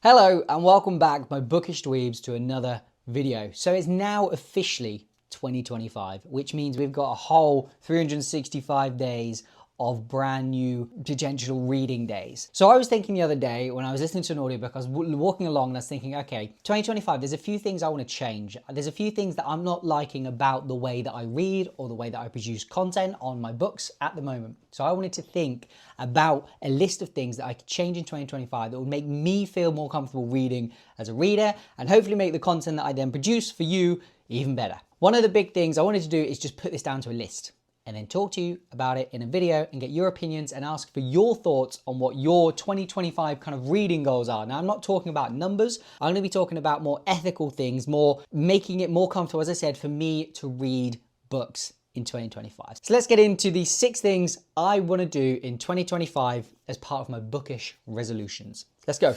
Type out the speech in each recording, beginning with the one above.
Hello and welcome back, my bookish dweebs, to another video. So it's now officially 2025, which means we've got a whole 365 days of brand new potential reading days. So I was thinking the other day when I was listening to an audiobook, I was walking along and I was thinking, okay, 2025, there's a few things I want to change. There's a few things that I'm not liking about the way that I read or the way that I produce content on my books at the moment. So I wanted to think about a list of things that I could change in 2025 that would make me feel more comfortable reading as a reader and hopefully make the content that I then produce for you even better. One of the big things I wanted to do is just put this down to a list and then talk to you about it in a video and get your opinions and ask for your thoughts on what your 2025 kind of reading goals are. Now, I'm not talking about numbers. I'm going to be talking about more ethical things, more making it more comfortable, as I said, for me to read books in 2025. So let's get into the 6 things I want to do in 2025 as part of my bookish resolutions. Let's go.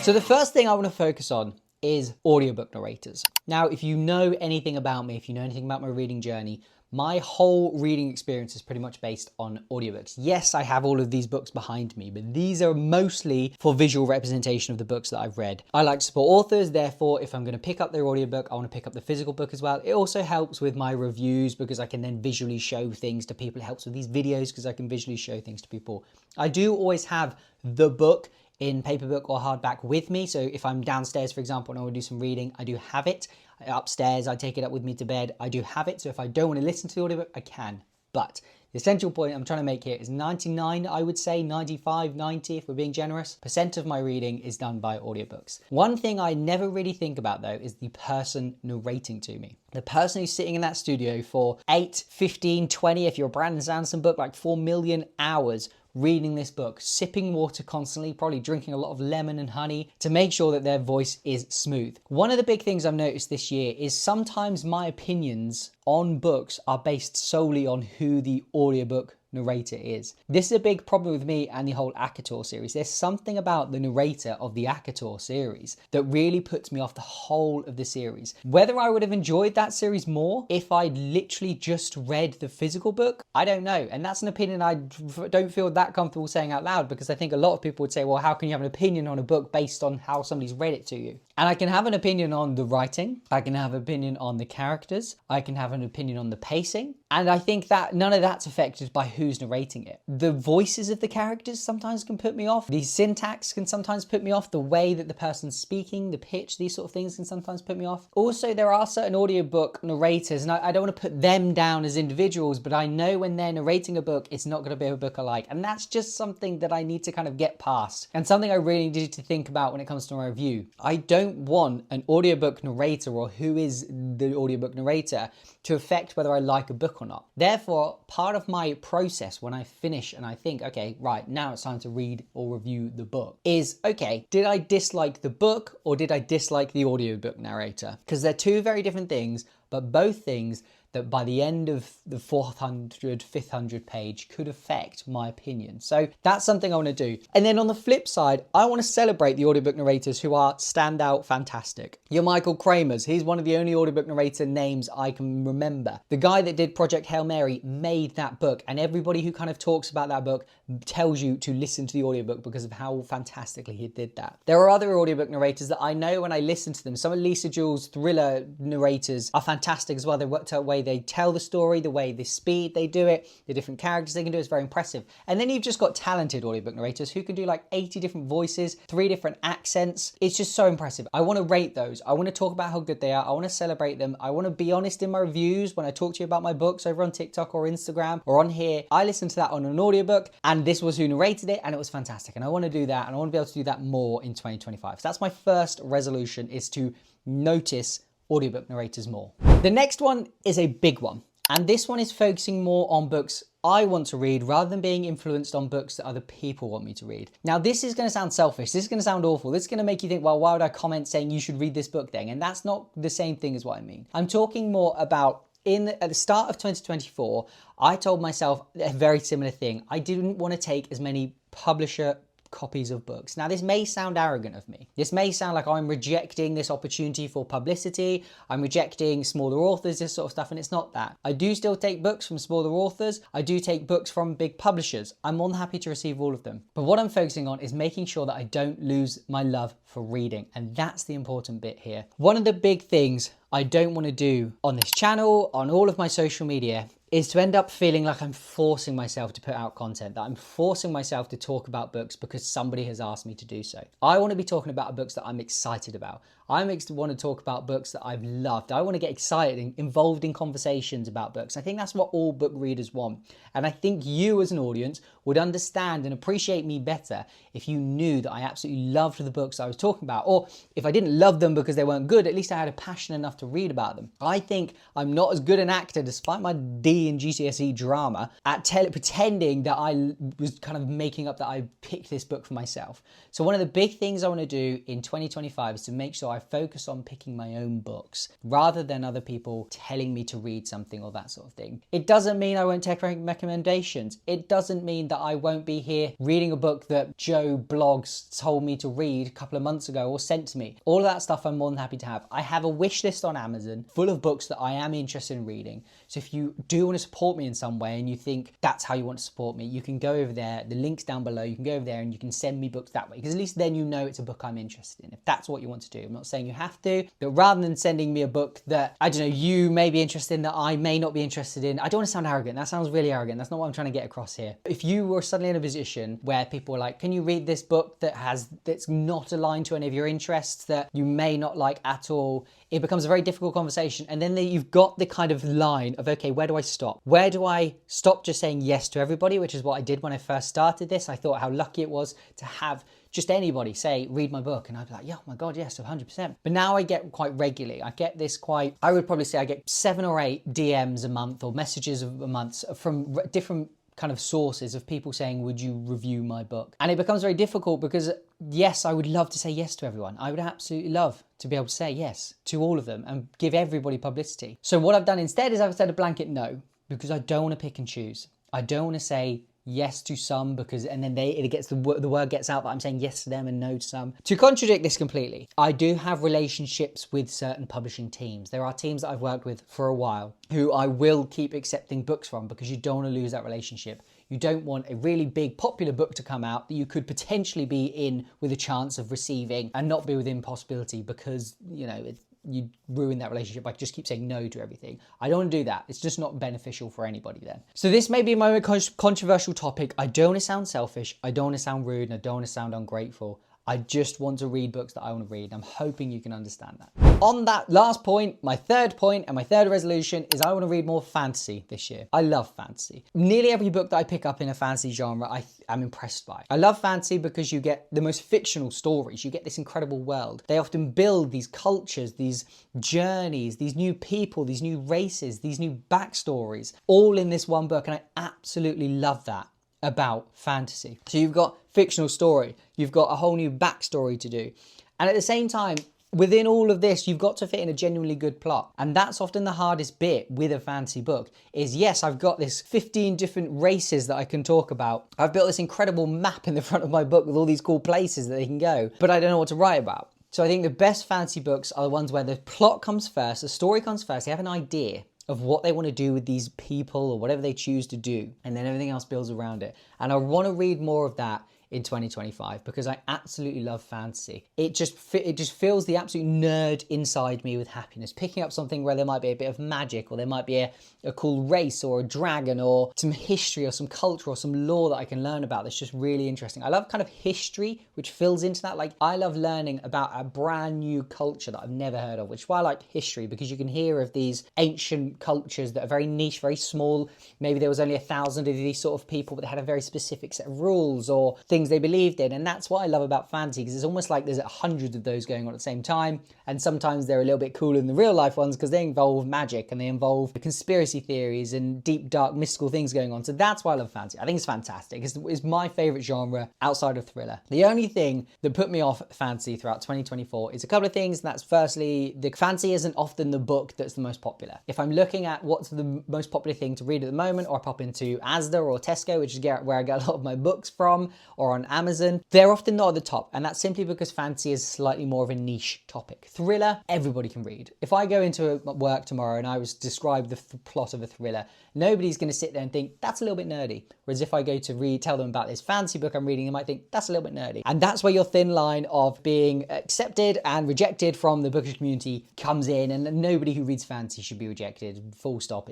So the first thing I want to focus on is audiobook narrators. Now, if you know anything about me, if you know anything about my reading journey, my whole reading experience is pretty much based on audiobooks. Yes, I have all of these books behind me, but these are mostly for visual representation of the books that I've read. I like to support authors, therefore, if I'm going to pick up their audiobook, I want to pick up the physical book as well. It also helps with my reviews because I can then visually show things to people. It helps with these videos because I can visually show things to people. I do always have the book in paperback or hardback with me. So if I'm downstairs, for example, and I want to do some reading, I do have it. Upstairs, I take it up with me to bed. I do have it. So if I don't want to listen to the audiobook, I can. But the essential point I'm trying to make here is 99, I would say 95, 90, if we're being generous, % of my reading is done by audiobooks. One thing I never really think about though is the person narrating to me. The person who's sitting in that studio for 8, 15, 20, if you're a Brandon Sanderson book, like 4 million hours reading this book, sipping water constantly, probably drinking a lot of lemon and honey to make sure that their voice is smooth. One of the big things I've noticed this year is sometimes my opinions on books are based solely on who the audiobook narrator is. This is a big problem with me and the whole Akator series. There's something about the narrator of the Akator series that really puts me off the whole of the series. Whether I would have enjoyed that series more if I'd literally just read the physical book, I don't know. And that's an opinion I don't feel that comfortable saying out loud, because I think a lot of people would say, well, how can you have an opinion on a book based on how somebody's read it to you? And I can have an opinion on the writing, I can have an opinion on the characters, I can have an opinion on the pacing, and I think that none of that's affected by who's narrating it. The voices of the characters sometimes can put me off. The syntax can sometimes put me off. The way that the person's speaking, the pitch, these sort of things can sometimes put me off. Also, there are certain audiobook narrators, and I don't want to put them down as individuals, but I know when they're narrating a book, it's not going to be a book I like. And that's just something that I need to kind of get past, and something I really need to think about when it comes to my review. I don't want an audiobook narrator, or who is the audiobook narrator, to affect whether I like a book or not. Therefore, part of my process when I finish and I think, okay, right, now it's time to read or review the book, is, okay, did I dislike the book or did I dislike the audiobook narrator? Because they're two very different things, but both things that by the end of the 400, 500 page could affect my opinion. So that's something I want to do. And then on the flip side, I want to celebrate the audiobook narrators who are standout fantastic. Your Michael Kramer's, he's one of the only audiobook narrator names I can remember. The guy that did Project Hail Mary made that book, and everybody who kind of talks about that book tells you to listen to the audiobook because of how fantastically he did that. There are other audiobook narrators that I know when I listen to them. Some of Lisa Jewell's thriller narrators are fantastic as well. They worked out a way they tell the story, the way, the speed they do it, the different characters they can do is very impressive. And then you've just got talented audiobook narrators who can do like 80 different voices, 3 different accents. It's just so impressive. I want to rate those. I want to talk about how good they are. I want to celebrate them. I want to be honest in my reviews when I talk to you about my books over on TikTok or Instagram or on here. I listened to that on an audiobook and this was who narrated it and it was fantastic. And I want to do that, and I want to be able to do that more in 2025. So that's my first resolution, is to notice audiobook narrators more. The next one is a big one, and this one is focusing more on books I want to read rather than being influenced on books that other people want me to read. Now, this is going to sound selfish. This is going to sound awful. This is going to make you think, well, why would I comment saying you should read this book then? And that's not the same thing as what I mean. I'm talking more about at the start of 2024, I told myself a very similar thing. I didn't want to take as many publisher copies of books. Now, this may sound arrogant of me. This may sound like I'm rejecting this opportunity for publicity. I'm rejecting smaller authors, this sort of stuff, and it's not that. I do still take books from smaller authors. I do take books from big publishers. I'm more than happy to receive all of them. But what I'm focusing on is making sure that I don't lose my love for reading. And that's the important bit here. One of the big things I don't want to do on this channel, on all of my social media, is to end up feeling like I'm forcing myself to put out content, that I'm forcing myself to talk about books because somebody has asked me to do so. I want to be talking about books that I'm excited about. I want to talk about books that I've loved. I want to get excited and involved in conversations about books. I think that's what all book readers want. And I think you as an audience would understand and appreciate me better if you knew that I absolutely loved the books I was talking about. Or if I didn't love them because they weren't good, at least I had a passion enough to read about them. I think I'm not as good an actor, despite my D in GCSE drama, at pretending that I was kind of making up that I picked this book for myself. So one of the big things I want to do in 2025 is to make sure I focus on picking my own books rather than other people telling me to read something or that sort of thing. It doesn't mean I won't take recommendations. It doesn't mean that I won't be here reading a book that Joe Blogs told me to read a couple of months ago or sent to me. All of that stuff I'm more than happy to have. I have a wish list on Amazon full of books that I am interested in reading. So if you do want to support me in some way and you think that's how you want to support me, you can go over there. The link's down below. You can go over there and you can send me books that way, because at least then you know it's a book I'm interested in, if that's what you want to do. I'm not saying you have to, but rather than sending me a book that, I don't know, you may be interested in that I may not be interested in, I don't want to sound arrogant. That sounds really arrogant. That's not what I'm trying to get across here. If you were suddenly in a position where people were like, can you read this book that's not aligned to any of your interests, that you may not like at all, it becomes a very difficult conversation. And then you've got the kind of line of, okay, where do I stop? Where do I stop just saying yes to everybody, which is what I did when I first started this. I thought how lucky it was to have just anybody say, read my book. And I'd be like, yeah, oh my God, yes, 100%. But now I get quite regularly. I get this I would probably say I get 7 or 8 DMs a month or messages a month from different kind of sources of people saying, would you review my book? And it becomes very difficult because yes, I would love to say yes to everyone. I would absolutely love to be able to say yes to all of them and give everybody publicity. So what I've done instead is I've said a blanket no, because I don't want to pick and choose. I don't want to say yes to some because, and then the word gets out that I'm saying yes to them and no to some. To contradict this completely, I do have relationships with certain publishing teams. There are teams that I've worked with for a while who I will keep accepting books from, because you don't want to lose that relationship. You don't want a really big popular book to come out that you could potentially be in with a chance of receiving and not be within possibility, because, you know, you ruin that relationship by just keep saying no to everything. I don't want to do that. It's just not beneficial for anybody then. So this may be my most controversial topic. I don't want to sound selfish. I don't want to sound rude, and I don't want to sound ungrateful. I just want to read books that I want to read. I'm hoping you can understand that. On that last point, my third point and my third resolution is I want to read more fantasy this year. I love fantasy. Nearly every book that I pick up in a fantasy genre, I'm impressed by. I love fantasy because you get the most fictional stories. You get this incredible world. They often build these cultures, these journeys, these new people, these new races, these new backstories, all in this one book. And I absolutely love that about fantasy. So you've got fictional story, you've got a whole new backstory to do. And at the same time, within all of this, you've got to fit in a genuinely good plot. And that's often the hardest bit with a fantasy book is, yes, I've got this 15 different races that I can talk about. I've built this incredible map in the front of my book with all these cool places that they can go, but I don't know what to write about. So I think the best fantasy books are the ones where the plot comes first, the story comes first, they have an idea of what they want to do with these people or whatever they choose to do, and then everything else builds around it. And I want to read more of that in 2025 because I absolutely love fantasy. It just fills the absolute nerd inside me with happiness. Picking up something where there might be a bit of magic, or there might be a cool race or a dragon or some history or some culture or some lore that I can learn about that's just really interesting. I love kind of history which fills into that. Like, I love learning about a brand new culture that I've never heard of, which is why I like history, because you can hear of these ancient cultures that are very niche, very small. Maybe there was only 1,000 of these sort of people, but they had a very specific set of rules or things they believed in. And that's what I love about fantasy, because it's almost like there's hundreds of those going on at the same time, and sometimes they're a little bit cooler than the real life ones because they involve magic and they involve conspiracy theories and deep dark mystical things going on. So that's why I love fantasy. I think it's fantastic. It's my favorite genre outside of thriller. The only thing that put me off fantasy throughout 2024 is a couple of things, and that's firstly, the fantasy isn't often the book that's the most popular. If I'm looking at what's the most popular thing to read at the moment, or I pop into Asda or Tesco, which is where I get a lot of my books from, or or on Amazon, they're often not at the top. And that's simply because fantasy is slightly more of a niche topic. Thriller, everybody can read. If I go into work tomorrow and I was describe the plot of a thriller, nobody's going to sit there and think that's a little bit nerdy. Whereas if I go to tell them about this fantasy book I'm reading, they might think that's a little bit nerdy. And that's where your thin line of being accepted and rejected from the bookish community comes in, and nobody who reads fantasy should be rejected. Full stop.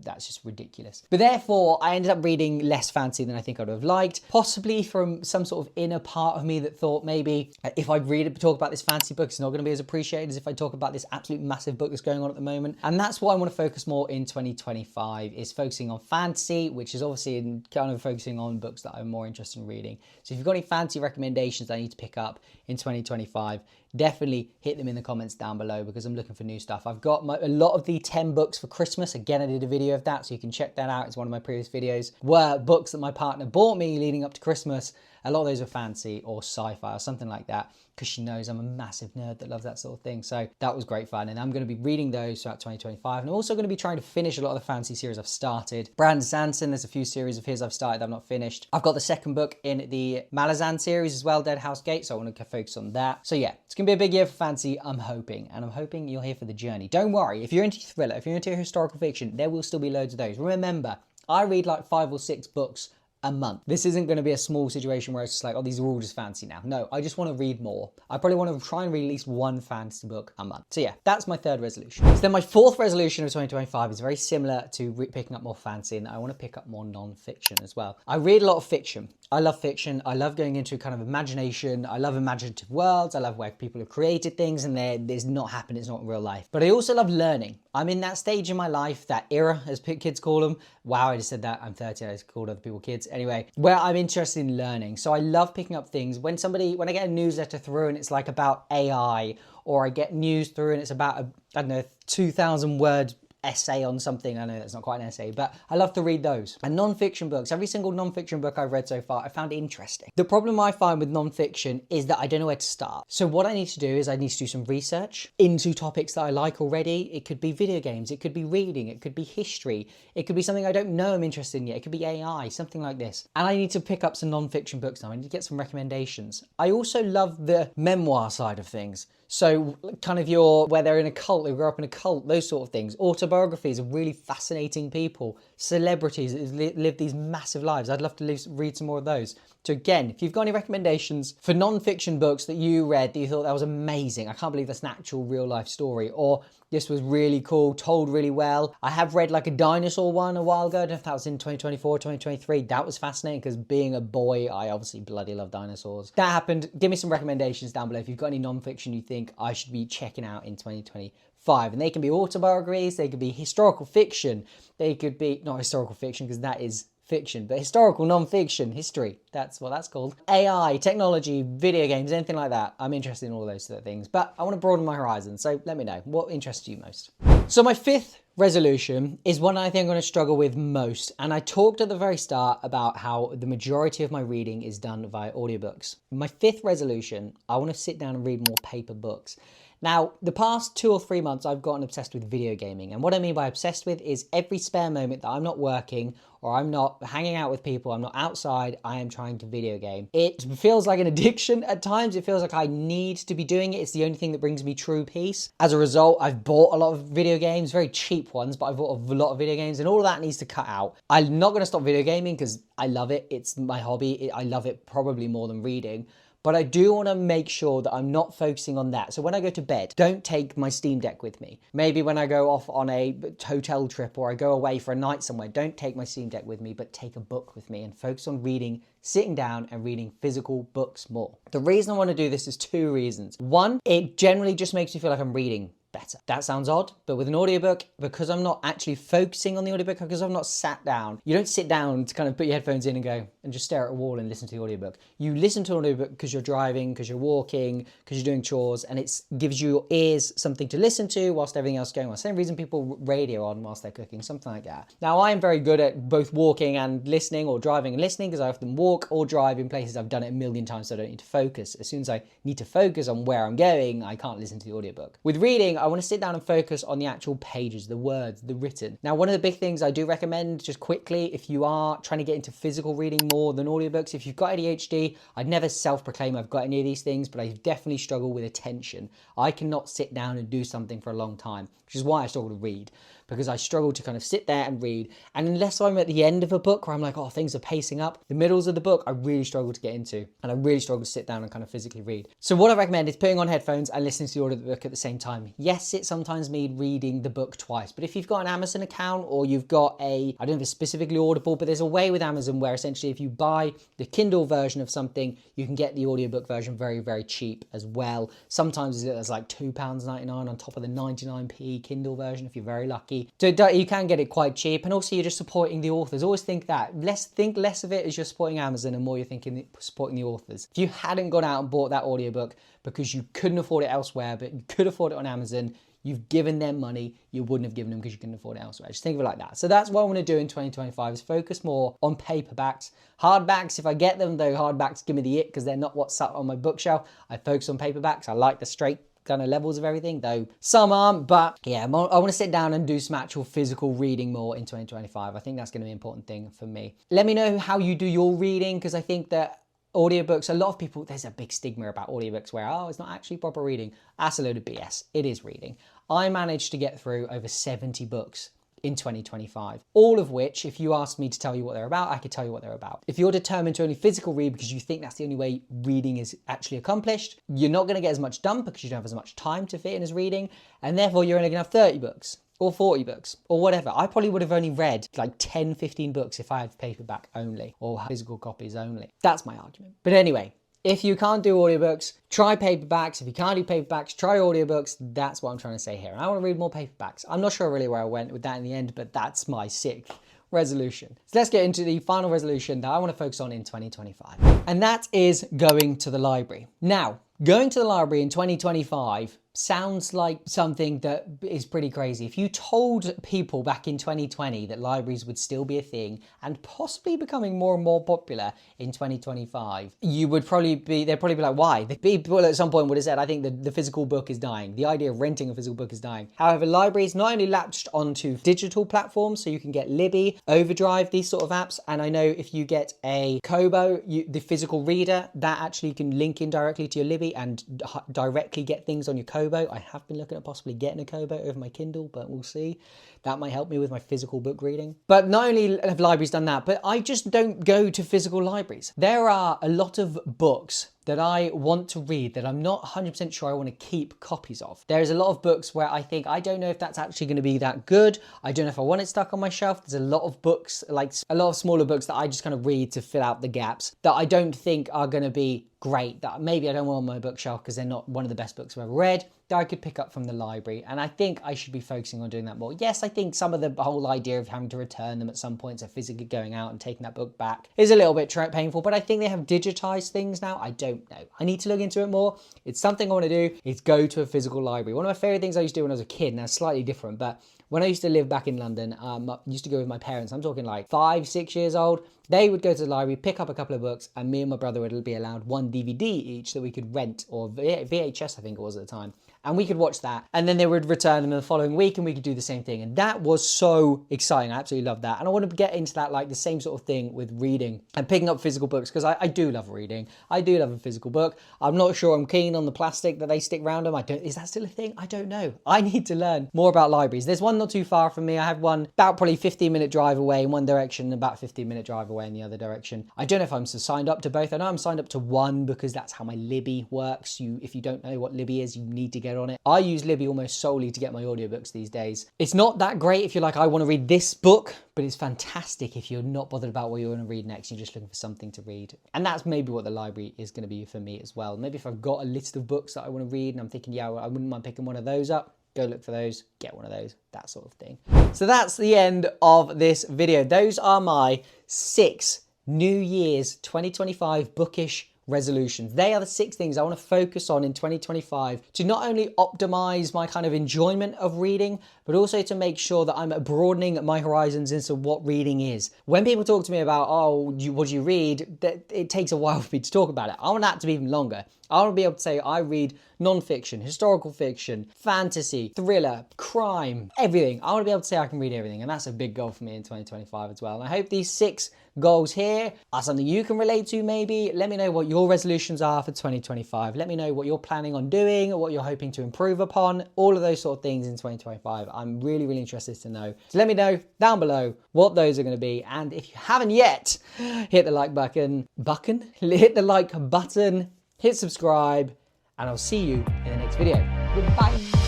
That's just ridiculous. But therefore, I ended up reading less fantasy than I think I would have liked, possibly from some sort of inner part of me that thought maybe if I talk about this fantasy book, it's not going to be as appreciated as if I talk about this absolute massive book that's going on at the moment. And that's what I want to focus more in 2025, is focusing on fantasy, which is obviously kind of focusing on books that I'm more interested in reading. So if you've got any fantasy recommendations that I need to pick up in 2025, definitely hit them in the comments down below, because I'm looking for new stuff. I've got a lot of the 10 books for Christmas. Again, I did a video of that, so you can check that out. It's one of my previous videos, were books that my partner bought me leading up to Christmas. A lot of those are fantasy or sci-fi or something like that, because she knows I'm a massive nerd that loves that sort of thing. So that was great fun, and I'm going to be reading those throughout 2025. And I'm also going to be trying to finish a lot of the fantasy series I've started. Brandon Sanderson, there's a few series of his I've started that I've not finished. I've got the second book in the Malazan series as well, Dead House Gate, so I want to focus on that. So yeah, it's going to be a big year for fantasy, I'm hoping, and I'm hoping you're here for the journey. Don't worry, if you're into thriller, if you're into historical fiction, there will still be loads of those. Remember, I read like 5 or 6 books a month. This isn't going to be a small situation where it's just like, oh, these are all just fantasy now. No, I just want to read more. I probably want to try and read at least 1 fantasy book a month. So yeah, that's my 3rd resolution. So then my 4th resolution of 2025 is very similar to picking up more fantasy, and I want to pick up more non-fiction as well. I read a lot of fiction. I love fiction. I love going into kind of imagination. I love imaginative worlds. I love where people have created things and there's not happened. It's not real life. But I also love learning. I'm in that stage in my life, that era, as kids call them. Wow, I just said that. I'm 30. I just called other people kids. Anyway, where I'm interested in learning. So I love picking up things. When I get a newsletter through and it's like about AI, or I get news through and it's about I don't know, 2,000 word essay on something. I know that's not quite an essay, but I love to read those. And non-fiction books, every single non-fiction book I've read so far, I found interesting. The problem I find with non-fiction is that I don't know where to start. So what I need to do is I need to do some research into topics that I like already. It could be video games, it could be reading, it could be history, it could be something I don't know I'm interested in yet, it could be AI, something like this. And I need to pick up some non-fiction books now. I need to get some recommendations. I also love the memoir side of things. So kind of where they're in a cult, they grew up in a cult, those sort of things. Autobiographies of really fascinating people, celebrities that live these massive lives. I'd love to read some more of those. So again, if you've got any recommendations for non-fiction books that you read that you thought that was amazing, I can't believe that's an actual real life story, or this was really cool, told really well. I have read like a dinosaur one a while ago. I don't know if that was in 2024, 2023. That was fascinating because being a boy, I obviously bloody love dinosaurs. That happened. Give me some recommendations down below if you've got any non-fiction you think I should be checking out in 2025. And they can be autobiographies, they could be historical fiction, they could be, not historical fiction because that is fiction, but historical non-fiction, history, that's what that's called. AI, technology, video games, anything like that. I'm interested in all those sort of things, but I want to broaden my horizon, so let me know, what interests you most? So my 5th resolution is one I think I'm going to struggle with most, and I talked at the very start about how the majority of my reading is done via audiobooks. My 5th resolution, I want to sit down and read more paper books. Now, the past 2 or 3 months, I've gotten obsessed with video gaming. And what I mean by obsessed with is every spare moment that I'm not working or I'm not hanging out with people, I'm not outside, I am trying to video game. It feels like an addiction at times. It feels like I need to be doing it. It's the only thing that brings me true peace. As a result, I've bought a lot of video games, very cheap ones, but I've bought a lot of video games, and all of that needs to cut out. I'm not going to stop video gaming because I love it. It's my hobby. I love it probably more than reading. But I do want to make sure that I'm not focusing on that. So when I go to bed, don't take my Steam Deck with me. Maybe when I go off on a hotel trip or I go away for a night somewhere, don't take my Steam Deck with me, but take a book with me and focus on reading, sitting down and reading physical books more. The reason I want to do this is 2 reasons. One, it generally just makes me feel like I'm reading better. That sounds odd, but with an audiobook, because I'm not actually focusing on the audiobook, because I've not sat down, you don't sit down to kind of put your headphones in and go and just stare at a wall and listen to the audiobook. You listen to an audiobook because you're driving, because you're walking, because you're doing chores, and it gives your ears something to listen to whilst everything else is going on. Same reason people radio on whilst they're cooking, something like that. Now, I am very good at both walking and listening, or driving and listening, because I often walk or drive in places I've done it a million times, so I don't need to focus. As soon as I need to focus on where I'm going, I can't listen to the audiobook. With reading, I want to sit down and focus on the actual pages, the words, the written. Now, one of the big things I do recommend, just quickly, if you are trying to get into physical reading more than audiobooks, if you've got ADHD, I'd never self-proclaim I've got any of these things, but I definitely struggle with attention. I cannot sit down and do something for a long time, which is why I struggle to read, because I struggle to kind of sit there and read. And unless I'm at the end of a book where I'm like, oh, things are pacing up, the middles of the book, I really struggle to get into. And I really struggle to sit down and kind of physically read. So what I recommend is putting on headphones and listening to the audiobook at the same time. Yes, it sometimes means reading the book twice, but if you've got an Amazon account or you've got I don't know if it's specifically Audible, but there's a way with Amazon where essentially if you buy the Kindle version of something, you can get the audiobook version very, very cheap as well. Sometimes it's like £2.99 on top of the 99p Kindle version if you're very lucky. So you can get it quite cheap, and also you're just supporting the authors. Always think that. Think less of it as you're supporting Amazon and more you're thinking supporting the authors. If you hadn't gone out and bought that audiobook because you couldn't afford it elsewhere, but you could afford it on Amazon, you've given them money you wouldn't have given them because you couldn't afford it elsewhere. Just think of it like that. So that's what I want to do in 2025 is focus more on paperbacks. Hardbacks, if I get them, though, hardbacks give me the ick because they're not what's sat on my bookshelf. I focus on paperbacks. I like the straight kind of levels of everything, though some aren't, but yeah, I want to sit down and do some actual physical reading more in 2025. I think that's going to be an important thing for me. Let me know how you do your reading, because I think that audiobooks, a lot of people, there's a big stigma about audiobooks where, oh, it's not actually proper reading. That's a load of BS. It is reading. I managed to get through over 70 books in 2025, all of which, if you asked me to tell you what they're about, I could tell you what they're about. If you're determined to only physical read because you think that's the only way reading is actually accomplished, you're not going to get as much done because you don't have as much time to fit in as reading, and therefore you're only going to have 30 books or 40 books or whatever. I probably would have only read like 10, 15 books if I had paperback only or physical copies only. That's my argument. But anyway, if you can't do audiobooks, try paperbacks. If you can't do paperbacks, try audiobooks. That's what I'm trying to say here. And I want to read more paperbacks. I'm not sure really where I went with that in the end, but that's my 6th resolution. So let's get into the final resolution that I want to focus on in 2025. And that is going to the library. Now, going to the library in 2025 sounds like something that is pretty crazy. If you told people back in 2020 that libraries would still be a thing and possibly becoming more and more popular in 2025, they'd probably be like, why? The people at some point would have said, I think the physical book is dying. The idea of renting a physical book is dying. However, libraries not only latched onto digital platforms, so you can get Libby, Overdrive, these sort of apps. And I know if you get a Kobo, the physical reader, that actually can link in directly to your Libby and directly get things on your Kobo. I have been looking at possibly getting a Kobo over my Kindle, but we'll see. That might help me with my physical book reading. But not only have libraries done that, but I just don't go to physical libraries. There are a lot of books that I want to read that I'm not 100% sure I want to keep copies of. There's a lot of books where I think, I don't know if that's actually going to be that good. I don't know if I want it stuck on my shelf. There's a lot of books, like a lot of smaller books that I just kind of read to fill out the gaps that I don't think are going to be great, that maybe I don't want on my bookshelf because they're not one of the best books I've ever read, that I could pick up from the library. And I think I should be focusing on doing that more. Yes, I think some of the whole idea of having to return them at some point, so physically going out and taking that book back, is a little bit painful, but I think they have digitized things now. I don't know. I need to look into it more. It's something I want to do. It's go to a physical library. One of my favorite things I used to do when I was a kid, now slightly different, but when I used to live back in London, I used to go with my parents. I'm talking like 5, 6 years old. They would go to the library, pick up a couple of books, and me and my brother would be allowed one DVD each that we could rent, or VHS I think it was at the time. And we could watch that, and then they would return them the following week and we could do the same thing. And that was so exciting. I absolutely loved that. And I want to get into that, like the same sort of thing with reading and picking up physical books, because I do love reading. I do love a physical book. I'm not sure I'm keen on the plastic that they stick around them. Is that still a thing? I don't know. I need to learn more about libraries. There's one not too far from me. I have one about probably 15-minute drive away in one direction and about 15-minute drive away in the other direction. I don't know if I'm signed up to both. I know I'm signed up to one because that's how my Libby works. If you don't know what Libby is, you need to get on it. I use Libby almost solely to get my audiobooks these days. It's not that great if you're like, I want to read this book, but it's fantastic if you're not bothered about what you want to read next. You're just looking for something to read. And that's maybe what the library is going to be for me as well. Maybe if I've got a list of books that I want to read and I'm thinking, yeah, I wouldn't mind picking one of those up, go look for those, get one of those, that sort of thing. So that's the end of this video. Those are my 6 New Year's 2025 bookish resolutions. They are the 6 things I want to focus on in 2025 to not only optimize my kind of enjoyment of reading, but also to make sure that I'm broadening my horizons into what reading is. When people talk to me about, oh, what do you read? It takes a while for me to talk about it. I want that to be even longer. I want to be able to say I read nonfiction, historical fiction, fantasy, thriller, crime, everything. I want to be able to say I can read everything, and that's a big goal for me in 2025 as well. And I hope these 6 goals here are something you can relate to maybe. Let me know what your resolutions are for 2025. Let me know what you're planning on doing or what you're hoping to improve upon. All of those sort of things in 2025. I'm really, really interested to know. So let me know down below what those are going to be. And if you haven't yet, hit the like button. Hit the like button, hit subscribe, and I'll see you in the next video. Goodbye.